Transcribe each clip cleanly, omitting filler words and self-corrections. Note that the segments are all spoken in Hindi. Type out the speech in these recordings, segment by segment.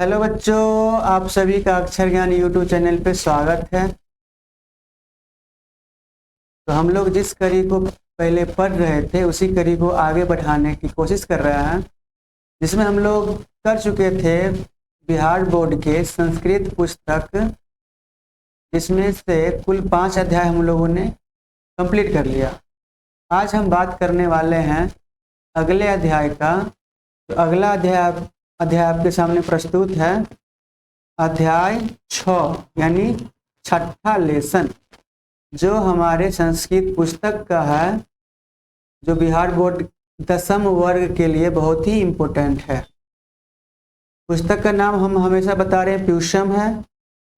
हेलो बच्चों, आप सभी का अक्षर ज्ञान यूट्यूब चैनल पे स्वागत है। तो हम लोग जिस कड़ी को पहले पढ़ रहे थे उसी कड़ी को आगे बढ़ाने की कोशिश कर रहे हैं, जिसमें हम लोग कर चुके थे बिहार बोर्ड के संस्कृत पुस्तक, जिसमें से कुल 5 अध्याय हम लोगों ने कंप्लीट कर लिया। आज हम बात करने वाले हैं अगले अध्याय का। तो अगला अध्याय आपके सामने प्रस्तुत है, अध्याय 6 यानी छठा लेसन, जो हमारे संस्कृत पुस्तक का है, जो बिहार बोर्ड 10वीं वर्ग के लिए बहुत ही इम्पोर्टेंट है। पुस्तक का नाम हम हमेशा बता रहे हैं प्यूषम है,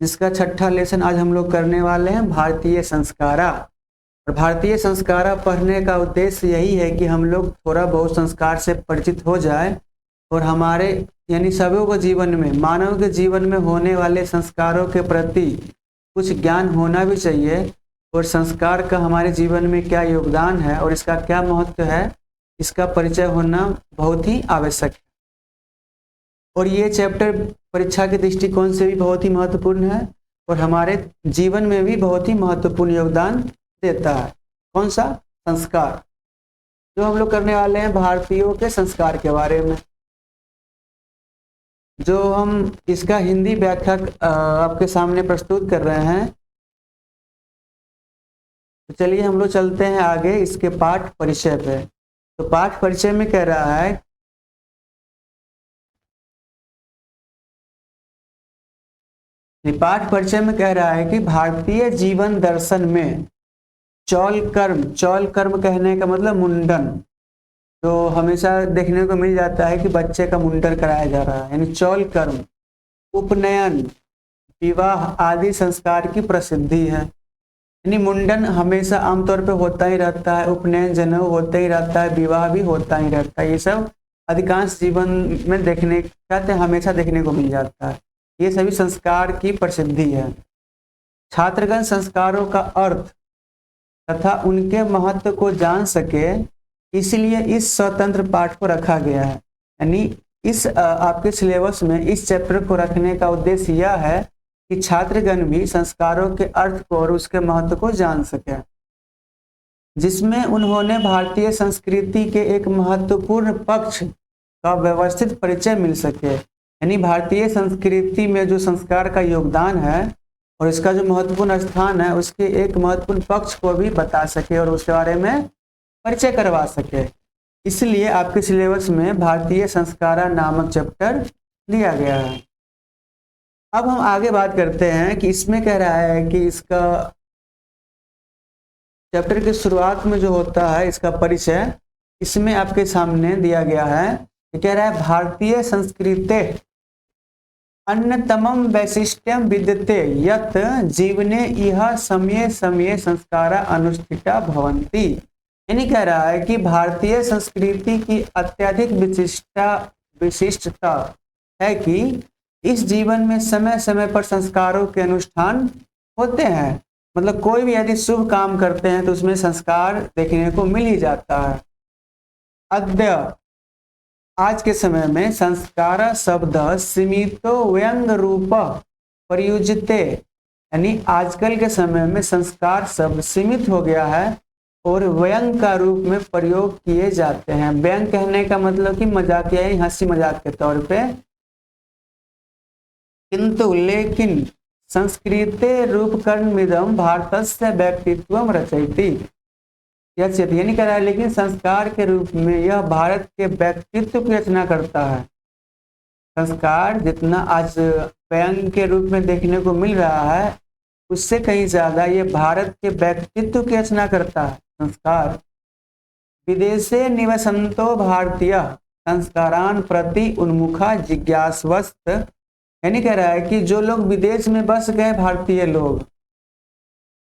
जिसका छठा लेसन आज हम लोग करने वाले हैं भारतीय संस्कारा। और भारतीय संस्कारा पढ़ने का उद्देश्य यही है कि हम लोग थोड़ा बहुत संस्कार से परिचित हो जाए और हमारे यानी सबों को जीवन में, मानव के जीवन में होने वाले संस्कारों के प्रति कुछ ज्ञान होना भी चाहिए, और संस्कार का हमारे जीवन में क्या योगदान है और इसका क्या महत्व है, इसका परिचय होना बहुत ही आवश्यक है। और ये चैप्टर परीक्षा के दृष्टिकोण से भी बहुत ही महत्वपूर्ण है और हमारे जीवन में भी बहुत ही महत्वपूर्ण योगदान देता है। कौन सा? संस्कार। जो हम लोग करने वाले हैं भारतीयों के संस्कार के बारे में, जो हम इसका हिंदी व्याख्या आपके सामने प्रस्तुत कर रहे हैं। तो चलिए हम लोग चलते हैं आगे इसके पाठ परिचय पे। तो पाठ परिचय में कह रहा है, पाठ परिचय में कह रहा है कि भारतीय जीवन दर्शन में चौल कर्म कहने का मतलब मुंडन, तो हमेशा देखने को मिल जाता है कि बच्चे का मुंडन कराया जा रहा है, यानी चौल कर्म, उपनयन, विवाह आदि संस्कार की प्रसिद्धि है। यानी मुंडन हमेशा आमतौर पे होता ही रहता है, उपनयन जनेऊ होता ही रहता है, विवाह भी होता ही रहता है। ये सब अधिकांश जीवन में हमेशा देखने को मिल जाता है। ये सभी संस्कार की प्रसिद्धि है। छात्रगण संस्कारों का अर्थ तथा उनके महत्व को जान सके, इसलिए इस स्वतंत्र पाठ को रखा गया है। यानी इस आपके सिलेबस में इस चैप्टर को रखने का उद्देश्य यह है कि छात्रगण भी संस्कारों के अर्थ को और उसके महत्व को जान सके, जिसमें उन्होंने भारतीय संस्कृति के एक महत्वपूर्ण पक्ष का व्यवस्थित परिचय मिल सके। यानी भारतीय संस्कृति में जो संस्कार का योगदान है और इसका जो महत्वपूर्ण स्थान है, उसके एक महत्वपूर्ण पक्ष को भी बता सके और उसके बारे में परिचय करवा सके। इसलिए आपके सिलेबस में भारतीय संस्कारा नामक चैप्टर दिया गया है। अब हम आगे बात करते हैं कि इसमें कह रहा है कि इसका चैप्टर की शुरुआत में जो होता है इसका परिचय, इसमें आपके सामने दिया गया है। कह रहा है भारतीय संस्कृते अन्यतमं वैशिष्ट्यं विद्यते यत् जीवने इह समये समये संस्कारा अनुष्ठिता भवन्ति। यानी कह रहा है कि भारतीय संस्कृति की अत्यधिक विशिष्टता है कि इस जीवन में समय समय पर संस्कारों के अनुष्ठान होते हैं। मतलब कोई भी यदि शुभ काम करते हैं तो उसमें संस्कार देखने को मिल ही जाता है। अद्य आज के समय में संस्कार शब्द सीमितो व्यंग रूप प्रयुज्यते, यानी आजकल के समय में संस्कार शब्द सीमित हो गया है और व्यंग का रूप में प्रयोग किए जाते हैं। व्यंग कहने का मतलब कि मजाकिया, हंसी मजाक के तौर पे। किंतु लेकिन संस्कृते रूपकर्मिदम भारतस्य व्यक्तित्वम रचयति, यानी कह रहा है लेकिन संस्कार के रूप में यह भारत के व्यक्तित्व की रचना करता है। संस्कार जितना आज व्यंग के रूप में देखने को मिल रहा है, उससे कहीं ज्यादा ये भारत के व्यक्तित्व की रचना करता है। संस्कार विदेशे निवसंतो भारतीय संस्कारान प्रति उन्मुखा जिज्ञासवस्त, यानी कह रहा है कि जो लोग विदेश में बस गए भारतीय लोग,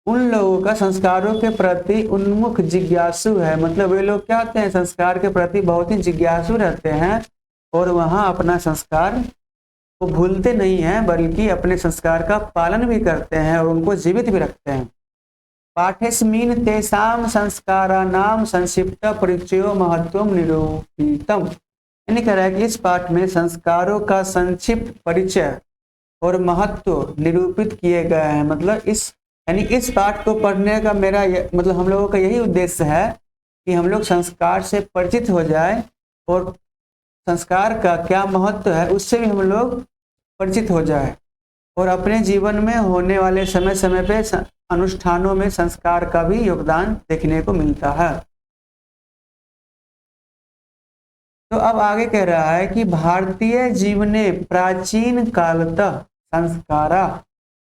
उन लोगों का संस्कारों के प्रति उन्मुख जिज्ञासु है। मतलब वे लोग क्या होते हैं, संस्कार के प्रति बहुत ही जिज्ञासु रहते हैं और वहाँ अपना संस्कार को भूलते नहीं हैं, बल्कि अपने संस्कार का पालन भी करते हैं और उनको जीवित भी रखते हैं। पाठेस्मिन् तेषां संस्काराणां संक्षिप्त परिचयो महत्वं निरूपितम्, यानी कह रहा है कि इस पाठ में संस्कारों का संक्षिप्त परिचय और महत्व निरूपित किए गए हैं। मतलब इस पाठ को पढ़ने का मेरा मतलब हम लोगों का यही उद्देश्य है कि हम लोग संस्कार से परिचित हो जाए और संस्कार का क्या महत्व है उससे भी हम लोग परिचित हो जाए और अपने जीवन में होने वाले समय समय पे अनुष्ठानों में संस्कार का भी योगदान देखने को मिलता है। तो अब आगे कह रहा है कि भारतीय जीवने प्राचीन कालतः संस्कारा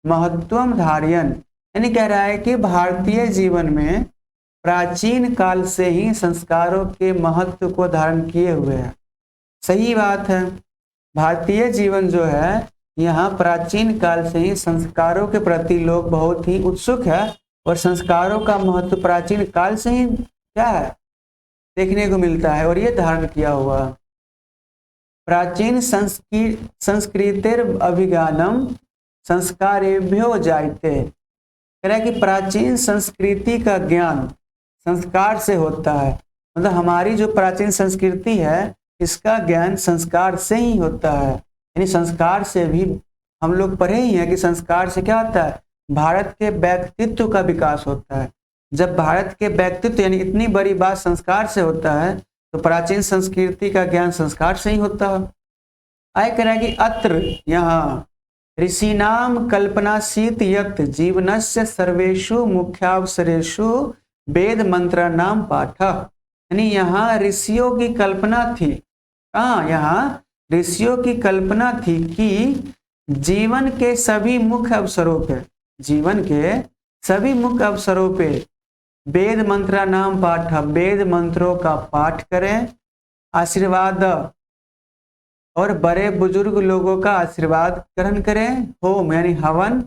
महत्वम धारयन्, यानी कह रहा है कि भारतीय जीवन में प्राचीन काल से ही संस्कारों के महत्व को धारण किए हुए हैं। सही बात है, भारतीय जीवन जो है यहाँ प्राचीन काल से ही संस्कारों के प्रति लोग बहुत ही उत्सुक है और संस्कारों का महत्व प्राचीन काल से ही क्या है देखने को मिलता है और ये धारण किया हुआ। प्राचीन संस्कृतिर अभिज्ञानम संस्कारेभ्यो जायते, कह रहा है कि प्राचीन संस्कृति का ज्ञान संस्कार से होता है। मतलब हमारी जो प्राचीन संस्कृति है इसका ज्ञान संस्कार से ही होता है। यानी संस्कार से भी हम लोग पढ़े ही हैं कि संस्कार से क्या होता है, भारत के व्यक्तित्व का विकास होता है। जब भारत के व्यक्तित्व यानी इतनी बड़ी बात संस्कार से होता है तो प्राचीन संस्कृति का ज्ञान संस्कार से ही होता है। आय कह रहा है कि अत्र यहाँ ऋषिनाम कल्पनासीत यत् जीवनस्य सर्वेषु मुख्यावसरेषु वेद मंत्र नाम पाठ, यानी यहाँ ऋषियों की कल्पना थी। कहाँ, यहाँ ऋषियों की कल्पना थी कि जीवन के सभी मुख्य अवसरों पे, जीवन के सभी मुख्य अवसरों पे वेद मंत्र नाम पाठ, वेद मंत्रों का पाठ करें, आशीर्वाद और बड़े बुजुर्ग लोगों का आशीर्वाद ग्रहण करें, होम यानी हवन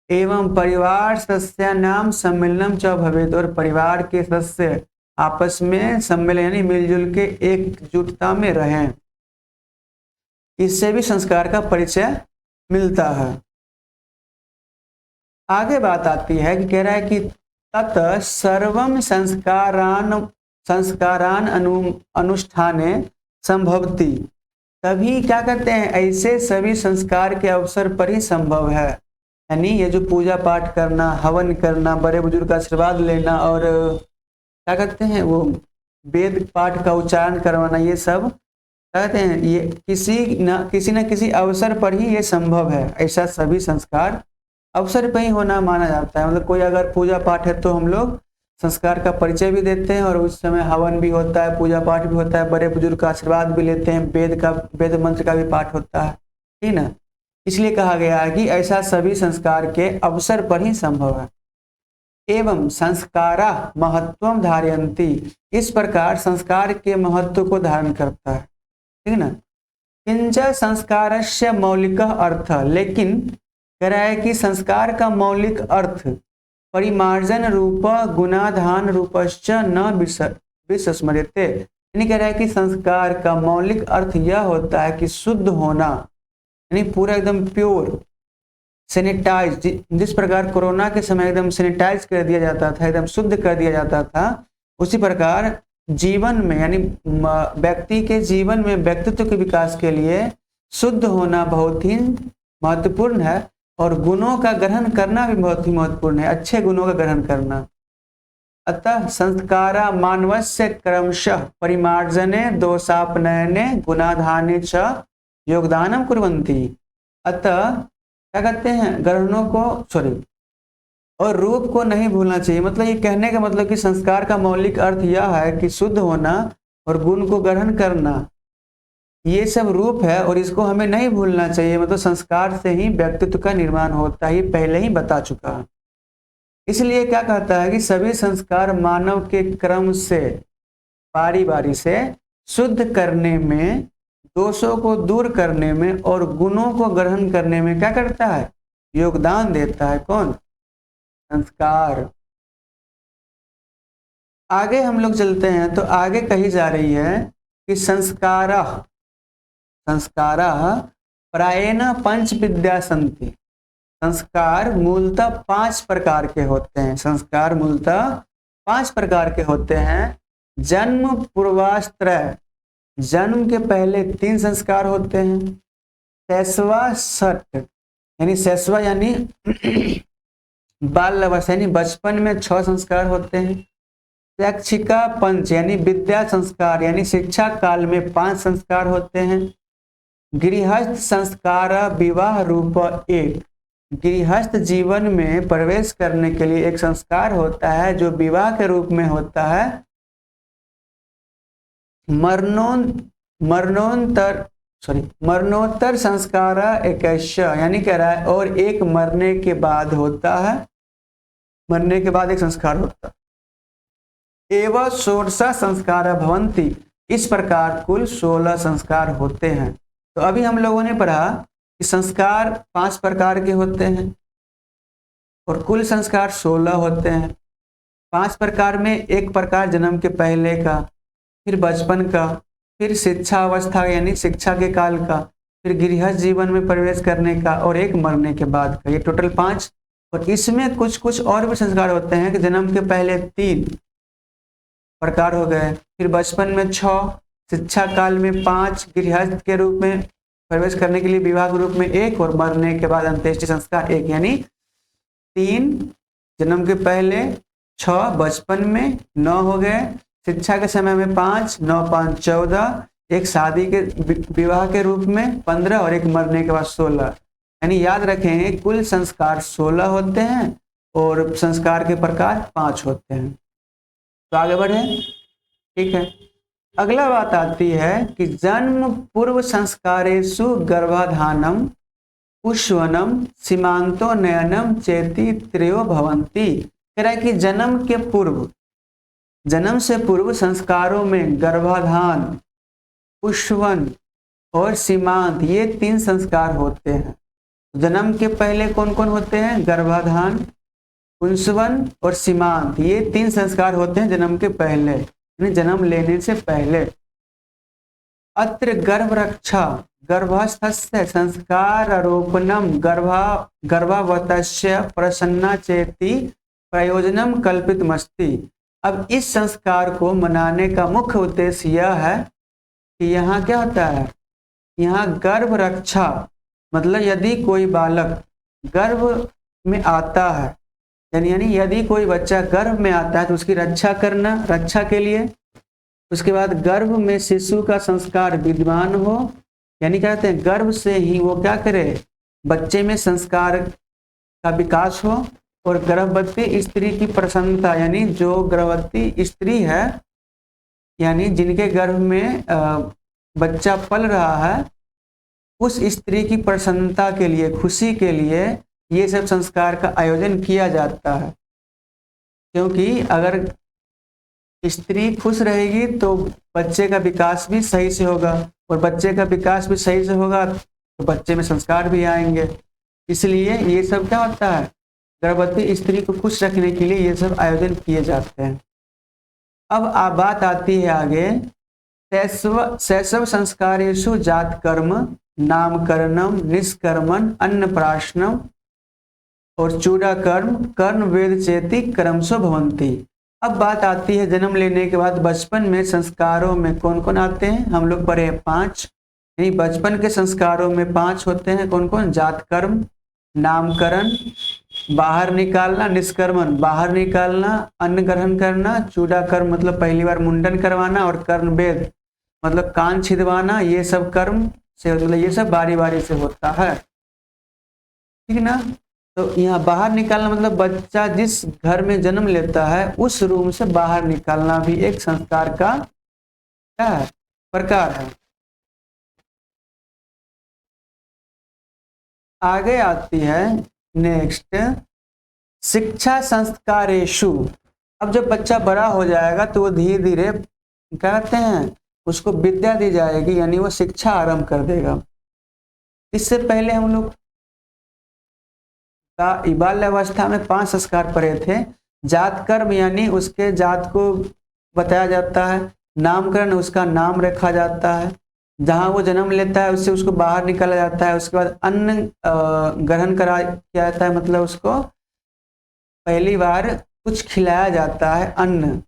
एवं परिवार सदस्य नाम सम्मिलनम च भवेत्, और परिवार के सदस्य आपस में सम्मिलन यानी मिलजुल के एकजुटता में रहें। इससे भी संस्कार का परिचय मिलता है। आगे बात आती है कि कह रहा है कि तत सर्वम संस्कारान अनुष्ठाने संभवती, तभी क्या करते हैं, ऐसे सभी संस्कार के अवसर पर ही संभव है। यानी ये जो पूजा पाठ करना, हवन करना, बड़े बुजुर्ग का आशीर्वाद लेना और क्या करते हैं वो वेद पाठ का उच्चारण करवाना, ये सब कहते हैं ये किसी न किसी अवसर पर ही ये संभव है। ऐसा सभी संस्कार अवसर पर ही होना माना जाता है। मतलब कोई अगर पूजा पाठ है तो हम लोग संस्कार का परिचय भी देते हैं और उस समय हवन भी होता है, पूजा पाठ भी होता है, बड़े बुजुर्ग का आशीर्वाद भी लेते हैं, वेद मंत्र का भी पाठ होता है, ठीक ना। इसलिए कहा गया है कि ऐसा सभी संस्कार के अवसर पर ही संभव है। एवं संस्कारा महत्वम धारयन्ति, इस प्रकार संस्कार के महत्व को धारण करता है, ठीक ना। किंच संस्कारस्य मौलिक अर्थ, लेकिन कह रहा है कि संस्कार का मौलिक अर्थ परिमार्जन रूप गुणाधान रूपश्च न विस्मर्यते, यानी कह रहा है कि संस्कार का मौलिक अर्थ यह होता है कि शुद्ध होना, यानी पूरा एकदम प्योर, सैनिटाइज, जिस प्रकार कोरोना के समय एकदम सैनिटाइज कर दिया जाता था, एकदम शुद्ध कर दिया जाता था, उसी प्रकार जीवन में यानी व्यक्ति के जीवन में व्यक्तित्व के विकास के लिए शुद्ध होना बहुत ही महत्वपूर्ण है और गुणों का ग्रहण करना भी बहुत ही महत्वपूर्ण है, अच्छे गुणों का ग्रहण करना। अतः संस्कारा मानवस्य क्रमशः परिमार्जने दोषापनयने गुणाधाने च योगदानम कुर्वन्ति। अतः क्या कहते हैं, ग्रहणों को और रूप को नहीं भूलना चाहिए। मतलब ये कहने का मतलब कि संस्कार का मौलिक अर्थ यह है कि शुद्ध होना और गुण को ग्रहण करना, ये सब रूप है और इसको हमें नहीं भूलना चाहिए। मतलब संस्कार से ही व्यक्तित्व का निर्माण होता है, ये पहले ही बता चुका है। इसलिए क्या कहता है कि सभी संस्कार मानव के क्रम से बारी बारी से शुद्ध करने में, दोषों को दूर करने में और गुणों को ग्रहण करने में क्या करता है, योगदान देता है। कौन, संस्कार। आगे हम लोग चलते हैं तो आगे कही जा रही है कि संस्कारा प्रायेण पंच विद्या संति, संस्कार मूलतः 5 प्रकार के होते हैं। संस्कार मूलतः 5 प्रकार के होते हैं। जन्म पूर्वाश्रय जन्म के पहले 3 संस्कार होते हैं। शैशवा षट यानी शैशवा यानी बाल अवस्था यानी बचपन में 6 संस्कार होते हैं। शैक्षिका पंच यानी विद्या संस्कार यानी शिक्षा काल में 5 संस्कार होते हैं। गृहस्थ संस्कार विवाह रूप 1 गृहस्थ जीवन में प्रवेश करने के लिए एक संस्कार होता है जो विवाह के रूप में होता है। मरणोत्तर संस्कार 21 यानी कह रहा है और एक मरने के बाद होता है, मरने के बाद एक संस्कार होता है। एवं 16 संस्कार भवंती, इस प्रकार कुल 16 संस्कार होते हैं। तो अभी हम लोगों ने पढ़ा कि संस्कार 5 प्रकार के होते हैं और कुल संस्कार 16 होते हैं। 5 प्रकार में एक प्रकार जन्म के पहले का, फिर बचपन का, फिर शिक्षा अवस्था यानी शिक्षा के काल का, फिर गृहस्थ जीवन में प्रवेश करने का और एक मरने के बाद का, ये टोटल 5। और इसमें कुछ कुछ और भी संस्कार होते हैं कि जन्म के पहले 3 प्रकार हो गए, फिर बचपन में 6, शिक्षा काल में 5, गृहस्थ के रूप में प्रवेश करने के लिए विवाह के रूप में 1 और मरने के बाद अंत्येष्टि संस्कार 1 यानी 3 जन्म के पहले, 6 बचपन में, 9 हो गए शिक्षा के समय में 5, 9 5 14, एक शादी के विवाह के रूप में 15 और एक मरने के बाद 16 यानी याद रखेंगे कुल संस्कार 16 होते हैं और संस्कार के प्रकार 5 होते हैं। तो आगे बढ़े, ठीक है। अगला बात आती है कि जन्म पूर्व संस्कारेषु गर्भाधानम पुष्वनम सीमांतो नयनम चेति त्रयो भवंती। कह रहा है कि जन्म से पूर्व संस्कारों में गर्भाधान, पुष्वन और सीमांत ये 3 संस्कार होते हैं। जन्म के पहले कौन कौन होते हैं? गर्भाधान, पुंसवन और सीमांत, ये 3 संस्कार होते हैं जन्म के पहले, यानी जन्म लेने से पहले। अत्र गर्भ रक्षा गर्भस्थस्य संस्कार आरोपणम गर्भावतस्य प्रसन्ना चेति प्रयोजनम कल्पितमस्ति। अब इस संस्कार को मनाने का मुख्य उद्देश्य यह है कि यहाँ क्या होता है, यहाँ गर्भ रक्षा मतलब यदि कोई बालक गर्भ में आता है यानी यदि कोई बच्चा गर्भ में आता है तो उसकी रक्षा करना, रक्षा के लिए। उसके बाद गर्भ में शिशु का संस्कार विद्यमान हो, यानी कहते हैं गर्भ से ही वो क्या करे, बच्चे में संस्कार का विकास हो। और गर्भवती स्त्री की प्रसन्नता यानी जो गर्भवती स्त्री है यानी जिनके गर्भ में बच्चा पल रहा है उस स्त्री की प्रसन्नता के लिए, खुशी के लिए ये सब संस्कार का आयोजन किया जाता है। क्योंकि अगर स्त्री खुश रहेगी तो बच्चे का विकास भी सही से होगा और बच्चे का विकास भी सही से होगा तो बच्चे में संस्कार भी आएंगे। इसलिए ये सब क्या होता है, गर्भवती स्त्री को खुश रखने के लिए ये सब आयोजन किए जाते हैं। अब बात आती है आगे, शैशव संस्कारेषु जात कर्म नामकरणम निष्कर्मण अन्नप्राशनम और चूड़ा कर्म कर्ण वेद चेति कर्मसो भवंती। अब बात आती है जन्म लेने के बाद बचपन में संस्कारों में कौन कौन आते हैं, हम लोग पढ़े हैं 5, यानी बचपन के संस्कारों में 5 होते हैं। कौन कौन? जात कर्म, नामकरण बाहर निकालना, निष्कर्मण बाहर निकालना, अन्न ग्रहण करना, चूड़ा कर्म मतलब पहली बार मुंडन करवाना और कर्ण वेद मतलब कान छिदवाना, ये सब कर्म से मतलब ये सब बारी बारी से होता है, ठीक ना। तो यहाँ बाहर निकालना मतलब बच्चा जिस घर में जन्म लेता है उस रूम से बाहर निकालना भी एक संस्कार का क्या है, प्रकार है। आगे आती है नेक्स्ट शिक्षा संस्कारेषु। अब जब बच्चा बड़ा हो जाएगा तो वो धीरे धीरे कहते हैं उसको विद्या दी जाएगी, यानी वो शिक्षा आरंभ कर देगा। इससे पहले हम लोग बाल्य अवस्था में 5 संस्कार पढ़े थे। जात कर्म यानी उसके जात को बताया जाता है, नामकरण उसका नाम रखा जाता है, जहाँ वो जन्म लेता है उससे उसको बाहर निकाला जाता है। उसके बाद अन्न ग्रहण करा किया जाता है, मतलब उसको पहली बार कुछ खिलाया जाता है, अन्न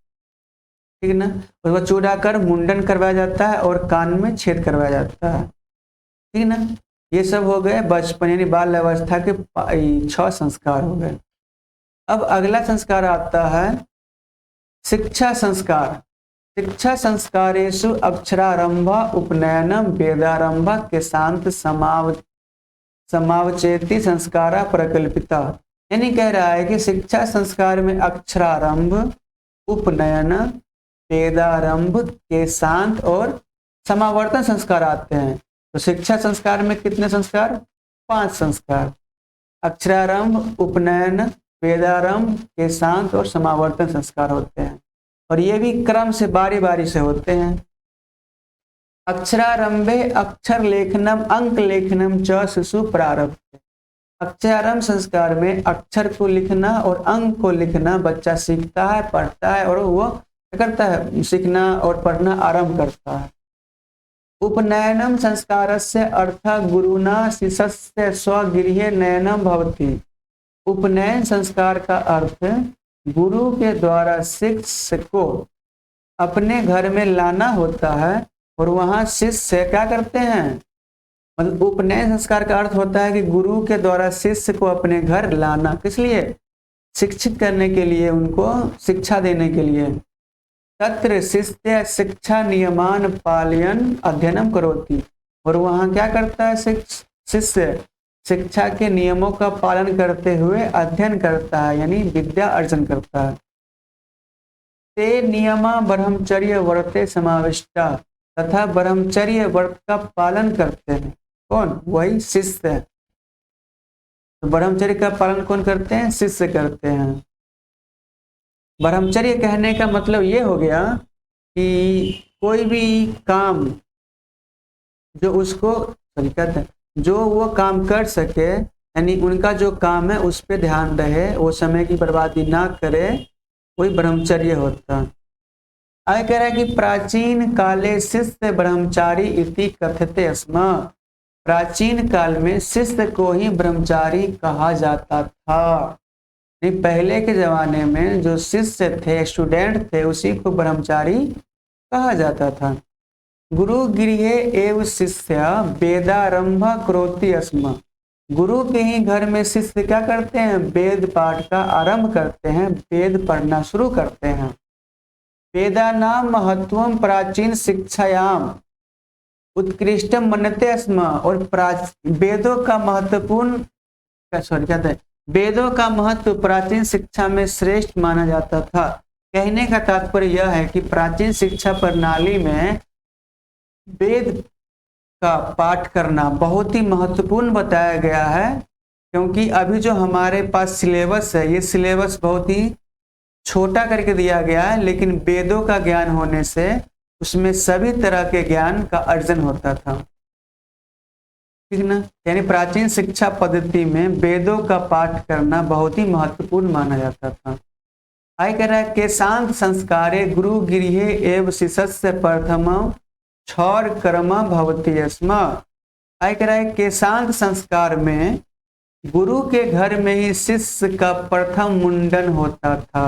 ठीक ना। उसके बाद चूड़ाकर मुंडन करवाया जाता है और कान में छेद करवाया जाता है, ठीक ना। ये सब हो गए बचपन यानी बाल अवस्था के 6 संस्कार हो गए। अब अगला संस्कार आता है शिक्षा संस्कार। शिक्षा संस्कारेषु अक्षरारंभ उपनयनम वेदारंभ के शांत समावचेति संस्कारा प्रकल्पिता। यानी कह रहा है कि शिक्षा संस्कार में अक्षरारंभ, उपनयन, वेदारंभ के शांत और समावर्तन संस्कार आते हैं। तो शिक्षा संस्कार में कितने संस्कार? 5 संस्कार। अक्षरारंभ, उपनयन, वेदारंभ के शांत और समावर्तन संस्कार होते हैं और ये भी क्रम से बारी बारी से होते हैं। अक्षरारंभे अक्षर लेखनम अंक लेखनम च शिशु प्रारब्ध। अक्षरारंभ संस्कार में अक्षर को लिखना और अंक को लिखना बच्चा सीखता है, पढ़ता है और वो क्या करता है? सीखना और पढ़ना आरंभ करता है। उपनयनम संस्कारस्य अर्थः गुरुना शिष्यस्य स्वगृहे नयनम भवति। उपनयन संस्कार का अर्थ गुरु के द्वारा शिष्य को अपने घर में लाना होता है और वहां शिष्य क्या करते हैं? मतलब उपनयन संस्कार का अर्थ होता है कि गुरु के द्वारा शिष्य को अपने घर लाना, किस लिए? शिक्षित करने के लिए, उनको शिक्षा देने के लिए। तत्र शिष्य शिक्षा नियमान पालयन अध्ययनम करोति। और वहां क्या करता है? शिष्य शिक्षा के नियमों का पालन करते हुए अध्ययन करता है यानी विद्या अर्जन करता है। ते नियमा ब्रह्मचर्य व्रते समाविष्टा। तथा ब्रह्मचर्य व्रत का पालन करते हैं कौन? वही शिष्य। तो ब्रह्मचर्य का पालन कौन करते हैं? शिष्य करते हैं। ब्रह्मचर्य कहने का मतलब ये हो गया कि कोई भी काम जो उसको कहते हैं, जो वो काम कर सके यानी उनका जो काम है उस पे ध्यान रहे, वो समय की बर्बादी ना करे, वही ब्रह्मचर्य होता है। आगे कह रहा है कि प्राचीन काले शिष्य ब्रह्मचारी इति कथते स्म। प्राचीन काल में शिष्य को ही ब्रह्मचारी कहा जाता था। नहीं, पहले के जमाने में जो शिष्य थे, स्टूडेंट थे, उसी को ब्रह्मचारी कहा जाता था। गुरु गृहे एव शिष्य वेदारंभ करोति स्म। गुरु के ही घर में शिष्य क्या करते हैं? वेद पाठ का आरंभ करते हैं, वेद पढ़ना शुरू करते हैं। वेदानाम महत्वम प्राचीन शिक्षायाम उत्कृष्टम मन्यते स्म। और वेदों का महत्वपूर्ण कहते हैं वेदों का महत्व प्राचीन शिक्षा में श्रेष्ठ माना जाता था। कहने का तात्पर्य यह है कि प्राचीन शिक्षा प्रणाली में वेद का पाठ करना बहुत ही महत्वपूर्ण बताया गया है, क्योंकि अभी जो हमारे पास सिलेबस है, ये सिलेबस बहुत ही छोटा करके दिया गया है, लेकिन वेदों का ज्ञान होने से उसमें सभी तरह के ज्ञान का अर्जन होता था, ठीक ना। यानी प्राचीन शिक्षा पद्धति में वेदों का पाठ करना बहुत ही महत्वपूर्ण माना जाता था। आगे कह रहा है के शांत संस्कारे गुरु गृहे एव शिष्यस्य प्रथम क्षौर कर्म भवति स्म। आगे कह रहा है के शांत संस्कार में गुरु के घर में ही शिष्य का प्रथम मुंडन होता था।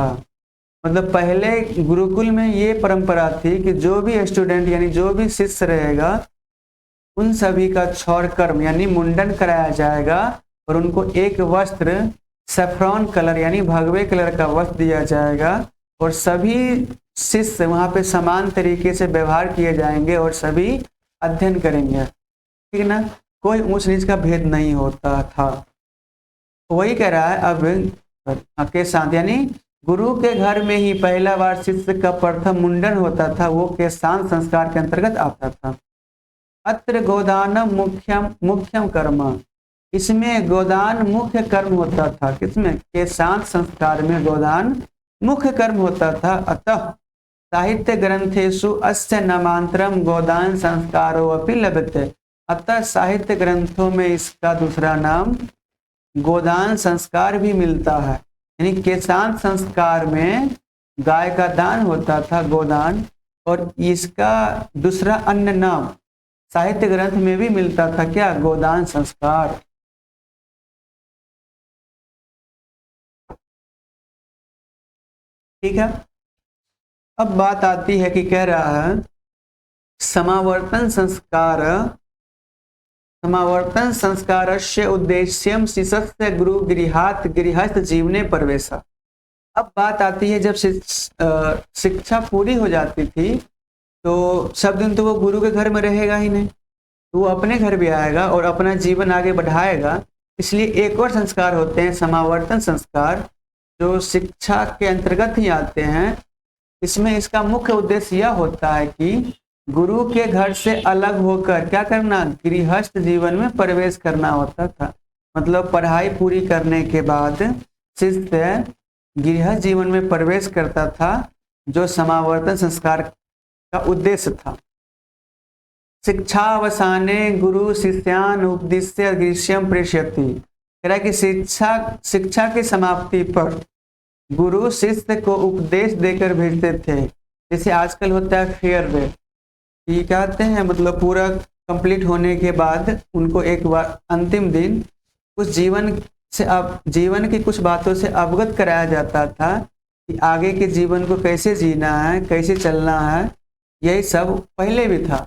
मतलब पहले गुरुकुल में ये परंपरा थी कि जो भी स्टूडेंट यानी जो भी शिष्य रहेगा उन सभी का क्षौर कर्म यानी मुंडन कराया जाएगा और उनको एक वस्त्र सैफ्रॉन कलर यानी भगवे कलर का वस्त्र दिया जाएगा और सभी शिष्य वहां पे समान तरीके से व्यवहार किए जाएंगे और सभी अध्ययन करेंगे, ठीक है ना। कोई ऊंच नीच का भेद नहीं होता था। वही कह रहा है अब के शांत यानी गुरु के घर में ही पहला बार शिष्य का प्रथम मुंडन होता था, वो के शांत संस्कार के अंतर्गत आता था। अत्र गोदानम मुख्यम कर्म। इसमें गोदान मुख्य कर्म होता था। किसमें? के शांत संस्कार में गोदान मुख्य कर्म होता था। अतः साहित्य ग्रंथेषु अस्य नामांतरम गोदान संस्कारो अपि लभ्यते। अतः साहित्य ग्रंथों में इसका दूसरा नाम गोदान संस्कार भी मिलता है। यानी के शांत संस्कार में गाय का दान होता था, गोदान, और इसका दूसरा अन्य नाम साहित्य ग्रंथ में भी मिलता था, क्या? गोदान संस्कार। ठीक है। अब बात आती है कि कह रहा है समावर्तन संस्कारस्य उद्देश्यम शिष्यस्य गुरु गृहात् गृहस्थ जीवने प्रवेशः। अब बात आती है जब शिक्षा पूरी हो जाती थी तो सब दिन तो वो गुरु के घर में रहेगा ही नहीं, तो वो अपने घर भी आएगा और अपना जीवन आगे बढ़ाएगा। इसलिए एक और संस्कार होते हैं समावर्तन संस्कार, जो शिक्षा के अंतर्गत ही आते हैं। इसमें इसका मुख्य उद्देश्य यह होता है कि गुरु के घर से अलग होकर क्या करना, गृहस्थ जीवन में प्रवेश करना होता था। मतलब पढ़ाई पूरी करने के बाद शिष्य गृहस्थ जीवन में प्रवेश करता था, जो समावर्तन संस्कार का उद्देश्य था। शिक्षावसाने गुरु शिष्यान उपदिश्य गृह्यम प्रेषयति। कह रहा है कि शिक्षा की समाप्ति पर गुरु शिष्य को उपदेश देकर भेजते थे। जैसे आजकल होता है फेयरवेल, ये कहते हैं मतलब पूरा कंप्लीट होने के बाद उनको एक बार अंतिम दिन कुछ जीवन की कुछ बातों से अवगत कराया जाता था कि आगे के जीवन को कैसे जीना है, कैसे चलना है। यही सब पहले भी था।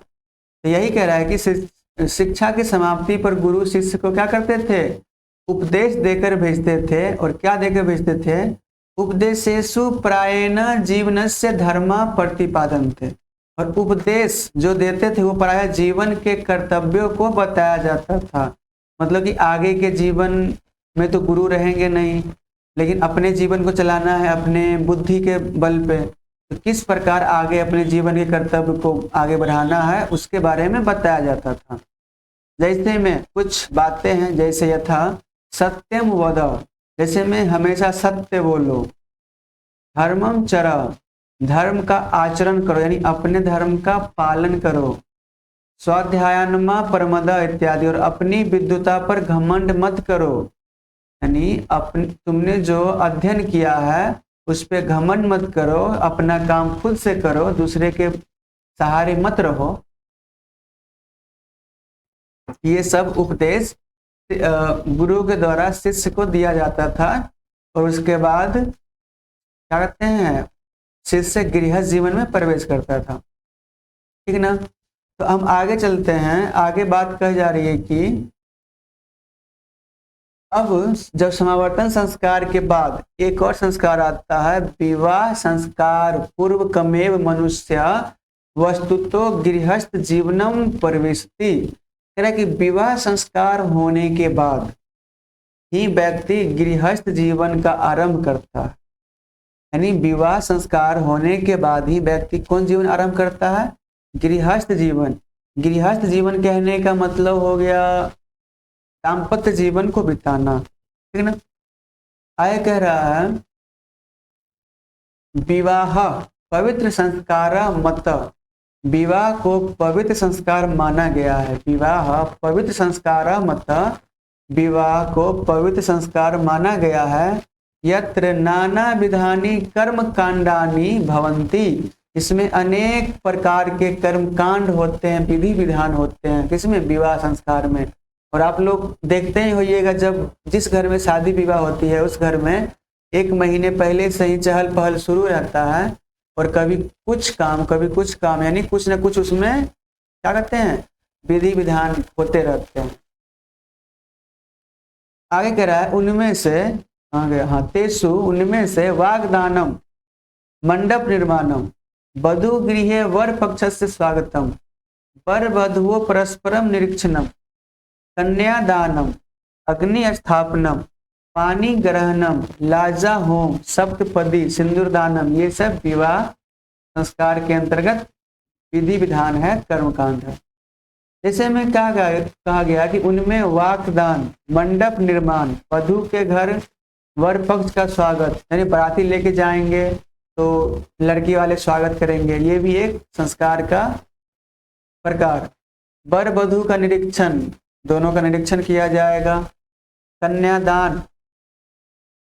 तो यही कह रहा है कि शिक्षा की समाप्ति पर गुरु शिष्य को क्या करते थे, उपदेश देकर भेजते थे। और क्या देकर भेजते थे, उपदेशेषु प्रायेण जीवनस्य धर्म प्रतिपादन थे। और उपदेश जो देते थे वो प्राय जीवन के कर्तव्यों को बताया जाता था। मतलब कि आगे के जीवन में तो गुरु रहेंगे नहीं, लेकिन अपने जीवन को चलाना है अपने बुद्धि के बल पे, तो किस प्रकार आगे अपने जीवन के कर्तव्य को आगे बढ़ाना है उसके बारे में बताया जाता था। जैसे में कुछ बातें हैं, जैसे यथा सत्यम वद, जैसे में हमेशा सत्य बोलो, धर्मम चर, धर्म का आचरण करो यानी अपने धर्म का पालन करो, स्वाध्यायनमा परमद इत्यादि, और अपनी विद्वता पर घमंड मत करो यानी तुमने जो अध्ययन किया है उस पे घमंड मत करो, अपना काम खुद से करो, दूसरे के सहारे मत रहो। ये सब उपदेश गुरु के द्वारा शिष्य को दिया जाता था। और उसके बाद क्या कहते हैं, शिष्य गृहस्थ जीवन में प्रवेश करता था। ठीक ना। तो हम आगे चलते हैं। आगे बात कही जा रही है कि अब जब समावर्तन संस्कार के बाद एक और संस्कार आता है, विवाह संस्कार पूर्व कमेव मनुष्य वस्तुतो गृहस्थ जीवनम प्रविशति। कह रहा है कि विवाह संस्कार होने के बाद ही व्यक्ति गृहस्थ जीवन का आरंभ करता है। यानी विवाह संस्कार होने के बाद ही व्यक्ति कौन जीवन आरंभ करता है, गृहस्थ जीवन। गृहस्थ जीवन कहने का मतलब हो गया दाम्पत्य जीवन को बिताना। ठीक ना। आगे कह रहा है विवाह पवित्र संस्कार मत, विवाह को पवित्र संस्कार माना गया है। विवाह पवित्र संस्कार मत, विवाह को पवित्र संस्कार माना गया है। यत्र नाना विधानी कर्म कांडानी भवंती, इसमें अनेक प्रकार के कर्म कांड होते हैं, विधि विधान होते हैं। किसमें, विवाह संस्कार में। और आप लोग देखते ही होइएगा जब जिस घर में शादी विवाह होती है उस घर में 1 महीने पहले से ही चहल पहल शुरू रहता है। और कभी कुछ काम यानी कुछ न कुछ उसमें क्या कहते हैं, विधि विधान होते रहते हैं। आगे कह रहा है उनमें से तेसु, उनमें से वाग्दानम मंडप निर्माणम वधु गृहे वर पक्षस्य स्वागतम वर वधुओ परस्परम निरीक्षणम कन्यादानम अग्नि स्थापनम पानी ग्रहणम लाजा होम सप्तपदी सिंदूरदानम, ये सब विवाह संस्कार के अंतर्गत विधि विधान है, कर्मकांड है। जैसे में कहा गया कि उनमें वाकदान, मंडप निर्माण, वधु के घर वर पक्ष का स्वागत यानी बाराती लेके जाएंगे तो लड़की वाले स्वागत करेंगे, ये भी एक संस्कार का प्रकार। वर वधु का निरीक्षण, दोनों का निरीक्षण किया जाएगा। कन्यादान,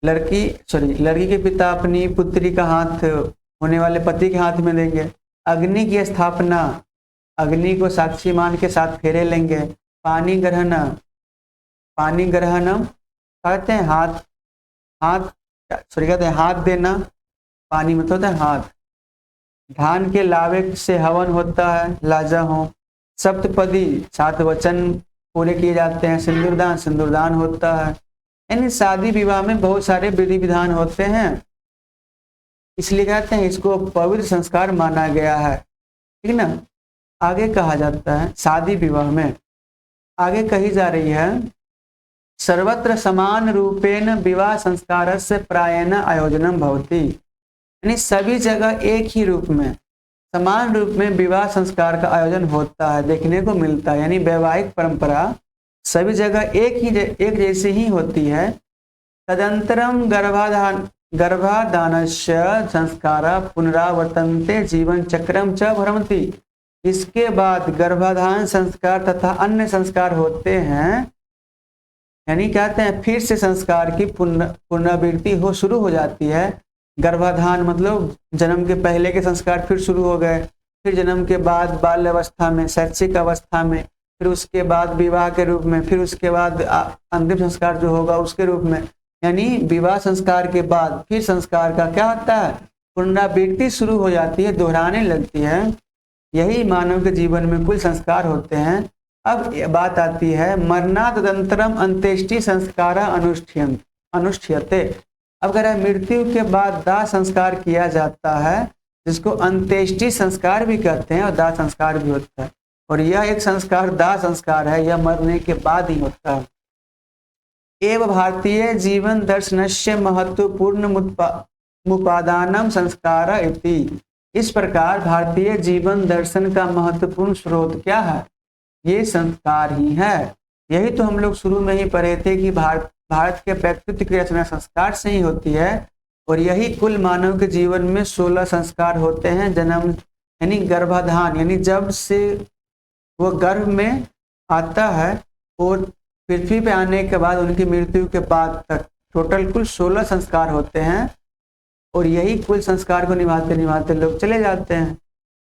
लड़की के पिता अपनी पुत्री का हाथ होने वाले पति के हाथ में देंगे। अग्नि की स्थापना, अग्नि को साक्षी मान के साथ फेरे लेंगे। पानी ग्रहणम कहते हैं हाथ देना, पानी मतलब होता है हाथ। धान के लावे से हवन होता है, लाजा होम। सप्तपदी 7 वचन पूरे किए जाते हैं। सिंदूरदान होता है। यानी शादी विवाह में बहुत सारे विधि विधान होते हैं, इसलिए कहते हैं इसको पवित्र संस्कार माना गया है, ठीक ना। आगे कहा जाता है शादी विवाह में, आगे कही जा रही है सर्वत्र समान रूपेण विवाह संस्कार से प्रायेण आयोजनम भवति। यानी सभी जगह एक ही रूप में, समान रूप में विवाह संस्कार का आयोजन होता है, देखने को मिलता है। यानी वैवाहिक परंपरा सभी जगह एक जैसी ही होती है। तदंतरम गर्भाधानस्य संस्कारा पुनरावर्तन्ते जीवन चक्रम च भ्रमति। इसके बाद गर्भाधान संस्कार तथा अन्य संस्कार होते हैं, यानी कहते हैं फिर से संस्कार की पुनरावृत्ति शुरू हो जाती है। गर्भाधान मतलब जन्म के पहले के संस्कार फिर शुरू हो गए, फिर जन्म के बाद बाल्य अवस्था में, शैक्षिक अवस्था में, फिर उसके बाद विवाह के रूप में, फिर उसके बाद अंतिम संस्कार जो होगा उसके रूप में। यानी विवाह संस्कार के बाद फिर संस्कार का क्या होता है, पुनरावृत्ति शुरू हो जाती है, दोहराने लगती है। यही मानव के जीवन में कुल संस्कार होते हैं। अब बात आती है मरणादंतरम अंत्येष्टि संस्कार अनुष्ठ्यते। अब अगर मृत्यु के बाद दाह संस्कार किया जाता है, जिसको अंत्येष्टि संस्कार भी कहते हैं और दाह संस्कार भी होता है। और यह एक संस्कार दाह संस्कार है, यह मरने के बाद ही होता है। एवं भारतीय जीवन दर्शनस्य महत्वपूर्ण मुपादानम संस्कार इति। इस प्रकार भारतीय जीवन दर्शन का महत्वपूर्ण स्रोत क्या है, ये संस्कार ही है। यही तो हम लोग शुरू में ही पढ़े थे कि भारत के व्यक्तित्व की रचना संस्कार से ही होती है। और यही कुल मानव के जीवन में 16 संस्कार होते हैं। जन्म यानी गर्भाधान, यानी जब से वो गर्भ में आता है और पृथ्वी पे आने के बाद उनकी मृत्यु के बाद तक टोटल कुल 16 संस्कार होते हैं। और यही कुल संस्कार को निभाते निभाते लोग चले जाते हैं।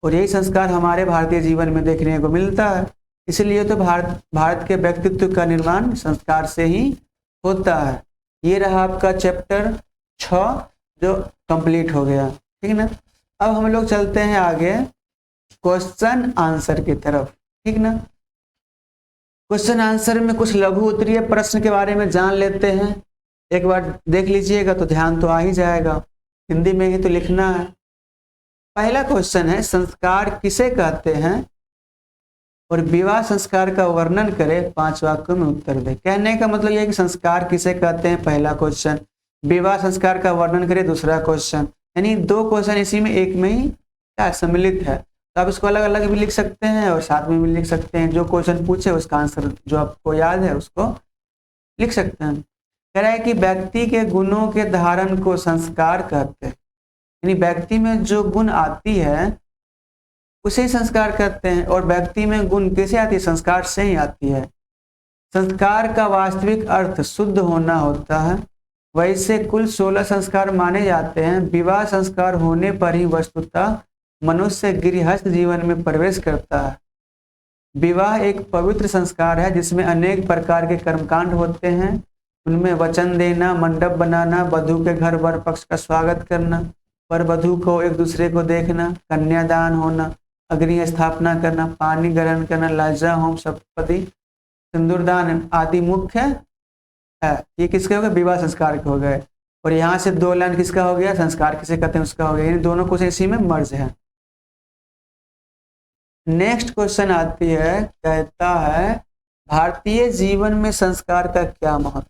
और यही संस्कार हमारे भारतीय जीवन में देखने को मिलता है। इसलिए तो भारत के व्यक्तित्व का निर्माण संस्कार से ही होता है। ये रहा आपका चैप्टर 6 जो कंप्लीट हो गया, ठीक ना। अब हम लोग चलते हैं आगे क्वेश्चन आंसर की तरफ, ठीक ना। क्वेश्चन आंसर में कुछ लघु उत्तरीय प्रश्न के बारे में जान लेते हैं। एक बार देख लीजिएगा तो ध्यान तो आ ही जाएगा, हिंदी में ही तो लिखना है। पहला क्वेश्चन है संस्कार किसे कहते हैं और विवाह संस्कार का वर्णन करें, 5 वाक्यों में उत्तर दे। कहने का मतलब यह है कि संस्कार किसे कहते हैं, पहला क्वेश्चन। विवाह संस्कार का वर्णन करें, दूसरा क्वेश्चन। यानी 2 क्वेश्चन इसी में एक में ही क्या सम्मिलित है। तो आप इसको अलग अलग भी लिख सकते हैं और साथ में भी लिख सकते हैं। जो क्वेश्चन पूछे उसका आंसर जो आपको याद है उसको लिख सकते हैं। कह रहा है कि व्यक्ति के गुणों के धारण को संस्कार कहते हैं। यानी व्यक्ति में जो गुण आती है उसे संस्कार कहते हैं। और व्यक्ति में गुण कैसे आती है, संस्कार से ही आती है। संस्कार का वास्तविक अर्थ शुद्ध होना होता है। वैसे कुल 16 संस्कार माने जाते हैं। विवाह संस्कार होने पर ही वस्तुतः मनुष्य गृहस्थ जीवन में प्रवेश करता है। विवाह एक पवित्र संस्कार है जिसमें अनेक प्रकार के कर्मकांड होते हैं। उनमें वचन देना, मंडप बनाना, वधू के घर वर पक्ष का स्वागत करना, वर वधू को एक दूसरे को देखना, कन्यादान होना, अग्नि स्थापना करना, पानी ग्रहण करना, लाजा होम, सप्तपदी, सिंदूरदान आदि मुख्य है। ये किसके हो गए, विवाह संस्कार के हो गए। और यहाँ से 2 लाइन किसका हो गया, संस्कार किसे कहते हैं उसका हो गया। यानी दोनों क्वेश्चन इसी में मर्ज है। नेक्स्ट क्वेश्चन आती है, कहता है भारतीय जीवन में संस्कार का क्या महत्व।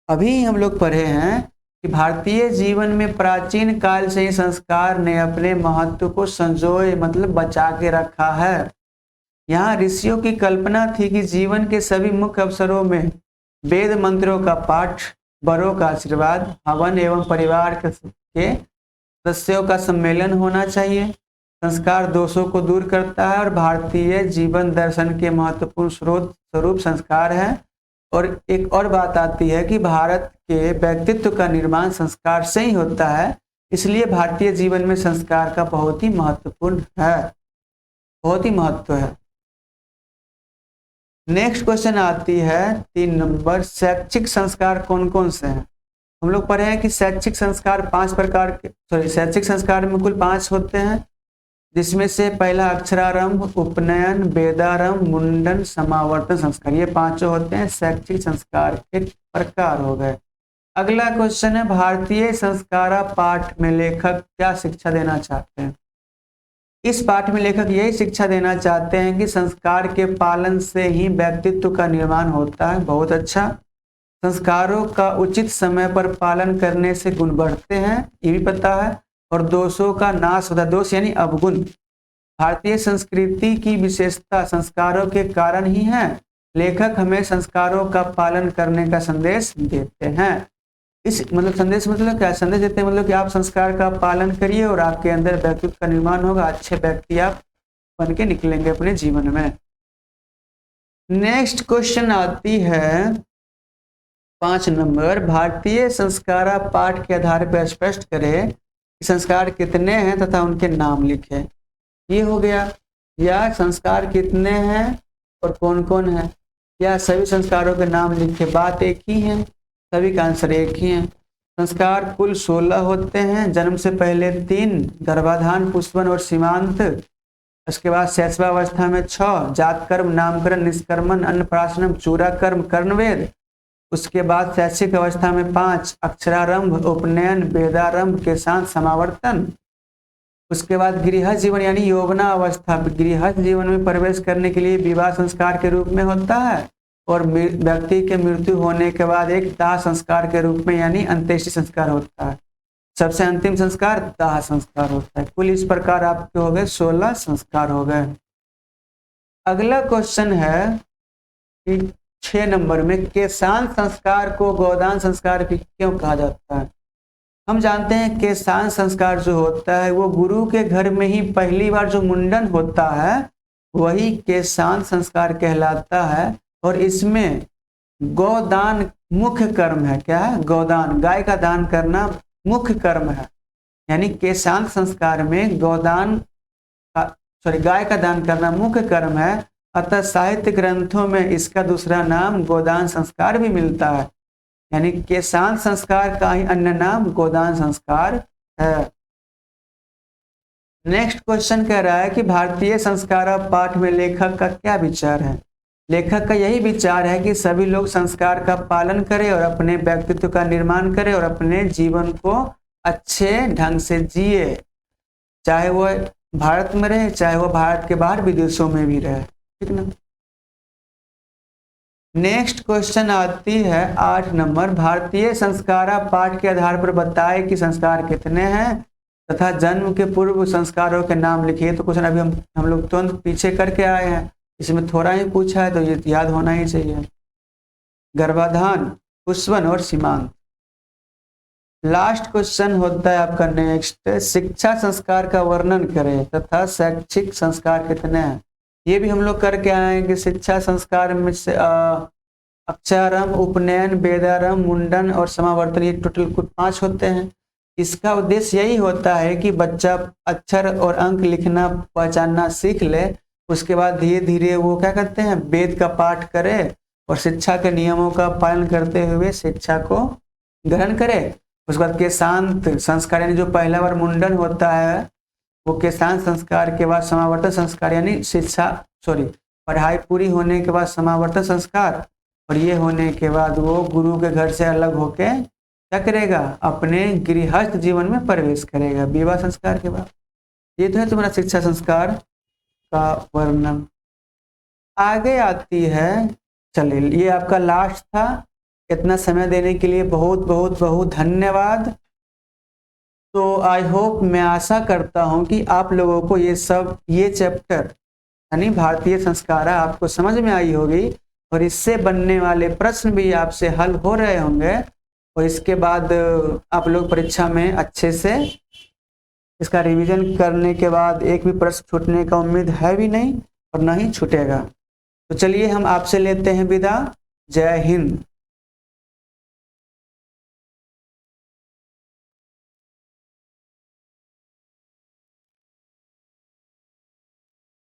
अभी हम लोग पढ़े हैं कि भारतीय जीवन में प्राचीन काल से ही संस्कार ने अपने महत्व को संजोए मतलब बचा के रखा है। यहाँ ऋषियों की कल्पना थी कि जीवन के सभी मुख्य अवसरों में वेद मंत्रों का पाठ, बड़ों का आशीर्वाद, हवन एवं परिवार के सदस्यों का सम्मेलन होना चाहिए। संस्कार दोषों को दूर करता है और भारतीय जीवन दर्शन के महत्वपूर्ण स्वरूप संस्कार है। और एक और बात आती है कि भारत के व्यक्तित्व का निर्माण संस्कार से ही होता है। इसलिए भारतीय जीवन में संस्कार का बहुत ही महत्वपूर्ण है, बहुत ही महत्व है। नेक्स्ट क्वेश्चन आती है 3 नंबर, शैक्षिक संस्कार कौन कौन से हैं। हम लोग पढ़े हैं कि शैक्षिक संस्कार 5 प्रकार के, शैक्षिक संस्कार में कुल 5 होते हैं, जिसमें से पहला अक्षरारंभ, उपनयन, वेदारंभ, मुंडन, समावर्तन संस्कार, ये 5 होते हैं शैक्षिक संस्कार के प्रकार हो गए। अगला क्वेश्चन है, भारतीय संस्कार पाठ में लेखक क्या शिक्षा देना चाहते हैं? इस पाठ में लेखक यही शिक्षा देना चाहते हैं कि संस्कार के पालन से ही व्यक्तित्व का निर्माण होता है। बहुत अच्छा। संस्कारों का उचित समय पर पालन करने से गुण बढ़ते हैं, ये भी पता है, और दोषों का नाश होता है। दोष यानी अवगुण। भारतीय संस्कृति की विशेषता संस्कारों के कारण ही है। लेखक हमें संस्कारों का पालन करने का संदेश देते हैं। इस मतलब संदेश मतलब क्या? संदेश देते हैं मतलब कि आप संस्कार का पालन करिए और आपके अंदर व्यक्तित्व का निर्माण होगा, अच्छे व्यक्ति आप बन के निकलेंगे अपने जीवन में। नेक्स्ट क्वेश्चन आती है 5 नंबर, भारतीय संस्कार पाठ के आधार पर स्पष्ट करें कि संस्कार कितने हैं तथा उनके नाम लिखें। ये हो गया। या संस्कार कितने हैं और कौन कौन है, या सभी संस्कारों के नाम लिखे। बात एक ही है, सभी का आंसर एक ही है। संस्कार कुल 16 होते हैं। जन्म से पहले 3, गर्भाधान, पुष्पन और सीमांत। उसके बाद शैशवावस्था में 6, जात कर्म, नामकरण, निष्कर्मण, अन्नप्राशनम, चूड़ा कर्म, कर्णवेद। उसके बाद शैक्षिक अवस्था में 5, अक्षरारंभ, उपनयन, वेदारंभ के साथ समावर्तन। उसके बाद गृह जीवन यानी यौवना अवस्था, गृह जीवन में प्रवेश करने के लिए विवाह संस्कार के रूप में होता है, और व्यक्ति के मृत्यु होने के बाद एक दाह संस्कार के रूप में यानी अंत्येष्टि संस्कार होता है। सबसे अंतिम संस्कार दाह संस्कार होता है। कुल इस प्रकार आपके हो गए 16 संस्कार हो गए। अगला क्वेश्चन है कि 6 नंबर में, केशांत संस्कार को गोदान संस्कार भी क्यों कहा जाता है? हम जानते हैं केशांत संस्कार जो होता है वो गुरु के घर में ही पहली बार जो मुंडन होता है वही केशांत संस्कार कहलाता है, और इसमें गोदान मुख्य कर्म है। क्या है? गोदान, गाय का दान करना मुख्य कर्म है। यानी केशांत संस्कार में गाय का दान करना मुख्य कर्म है। अतः साहित्य ग्रंथों में इसका दूसरा नाम गोदान संस्कार भी मिलता है। यानी केशांत संस्कार का ही अन्य नाम गोदान संस्कार है। नेक्स्ट क्वेश्चन कह रहा है कि भारतीय संस्कार पाठ में लेखक का क्या विचार है? लेखक का यही विचार है कि सभी लोग संस्कार का पालन करें और अपने व्यक्तित्व का निर्माण करें और अपने जीवन को अच्छे ढंग से जिए, चाहे वो भारत में रहे, चाहे वो भारत के बाहर विदेशों में भी रहे। ठीक ना। नेक्स्ट क्वेश्चन आती है 8 नंबर, भारतीय संस्कार पाठ के आधार पर बताए कि संस्कार कितने हैं तथा जन्म के पूर्व संस्कारों के नाम लिखिए। तो क्वेश्चन अभी हम लोग तुरंत पीछे करके आए हैं, इसमें थोड़ा ही पूछा है तो ये याद होना ही चाहिए। गर्भाधान, पुष्पन और सीमांत। लास्ट क्वेश्चन होता है आपका नेक्स्ट, शिक्षा संस्कार का वर्णन करें तथा शैक्षिक संस्कार कितने हैं। ये भी हम लोग करके आए कि शिक्षा संस्कार में से अक्षरारंभ, उपनयन, वेदारंभ, मुंडन और समावर्तन, ये टोटल कुल 5 होते हैं। इसका उद्देश्य यही होता है कि बच्चा अक्षर और अंक लिखना पहचानना सीख ले, उसके बाद धीरे धीरे वो क्या करते हैं, वेद का पाठ करे और शिक्षा के नियमों का पालन करते हुए शिक्षा को ग्रहण करे। उसके बाद केशांत संस्कार यानी जो पहला बार मुंडन होता है वो केशांत संस्कार के बाद समावर्तन संस्कार यानी पढ़ाई पूरी होने के बाद समावर्तन संस्कार, और ये होने के बाद वो गुरु के घर से अलग होके क्या करेगा, अपने गृहस्थ जीवन में प्रवेश करेगा विवाह संस्कार के बाद। ये तो है तुम्हारा शिक्षा संस्कार का वर्णन। आगे आती है, चलिए ये आपका लास्ट था। इतना समय देने के लिए बहुत बहुत बहुत धन्यवाद। तो आई होप, मैं आशा करता हूँ कि आप लोगों को ये चैप्टर यानी भारतीय संस्कार आपको समझ में आई होगी और इससे बनने वाले प्रश्न भी आपसे हल हो रहे होंगे, और इसके बाद आप लोग परीक्षा में अच्छे से इसका रिवीजन करने के बाद एक भी प्रश्न छूटने का उम्मीद है भी नहीं और ना ही छूटेगा। तो चलिए हम आपसे लेते हैं विदा। जय हिंद।